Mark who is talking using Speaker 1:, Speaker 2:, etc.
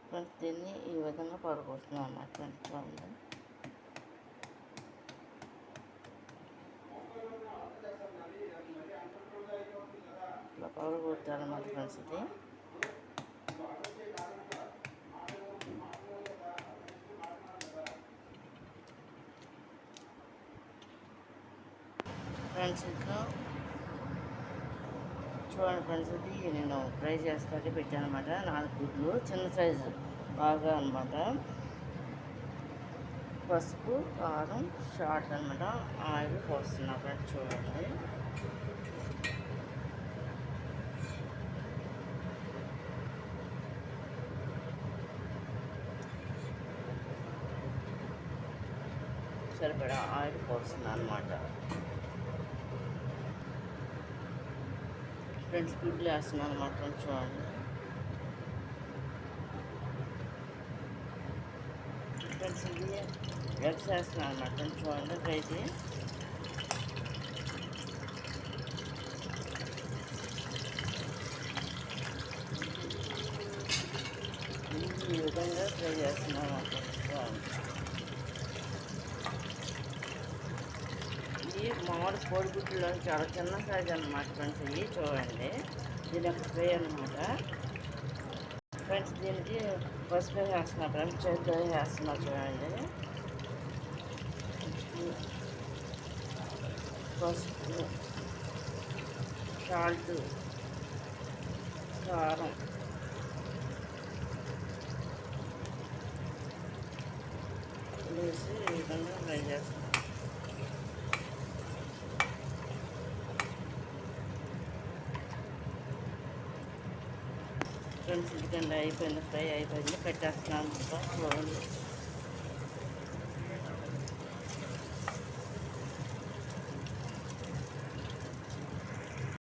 Speaker 1: Friends దీన్ని ఈ విధంగా పడగొడుతున్నాం అన్నమాట ఫ్రెండ్స్. చూడండి ఇట్లా పడగొట్టాలన్నమాట ఫ్రెండ్స్. ఇది ఫ్రెండ్స్ ఇంకా చూడండి ఫ్రెండ్స్, ఇది నేను ఫ్రై చేస్తాకే పెట్టాను అనమాట. 4 గుడ్లు చిన్న సైజు బాగా అనమాట. పసుపు కారం షార్ట్ అనమాట. ఆయిల్ పోస్తున్నా ఫ్రెండ్స్. చూడండి సరిపడా ఆయిల్ పోస్తున్నా అనమాట ఫ్రెండ్స్. గుడ్లు వేస్తున్నాను అనమాట ఫ్రెండ్స్. చూడండి ఫ్రెండ్స్, ఇది ఎగ్స్ వేస్తున్నాను అనమాట ఫ్రెండ్స్. చూడండి ఫ్రైకి ఈ విధంగా ఫ్రై చేస్తున్నాను అనమాట ఫ్రెండ్స్. చూడండి ఇది మామూలు కోడిగుడ్డులో చాలా చిన్న సైజ్ అనమాట ఫ్రెండ్స్. ఇవి చూడండి, దీని ఒక ఫ్రై అనమాట ఫ్రెండ్స్. దీనికి పసుపు వేస్తున్నా ఫ్రెండ్స్. చేతితో వేస్తున్నా చూడండి. పసుపు సాల్ట్ కారం వేసి ఈ విధంగా ఫ్రై చేస్తాం ఫ్రెండ్స్. ఎందుకంటే అయిపోయింది, ఫ్రై అయిపోయింది, పెట్టేస్తున్నాను చూడండి.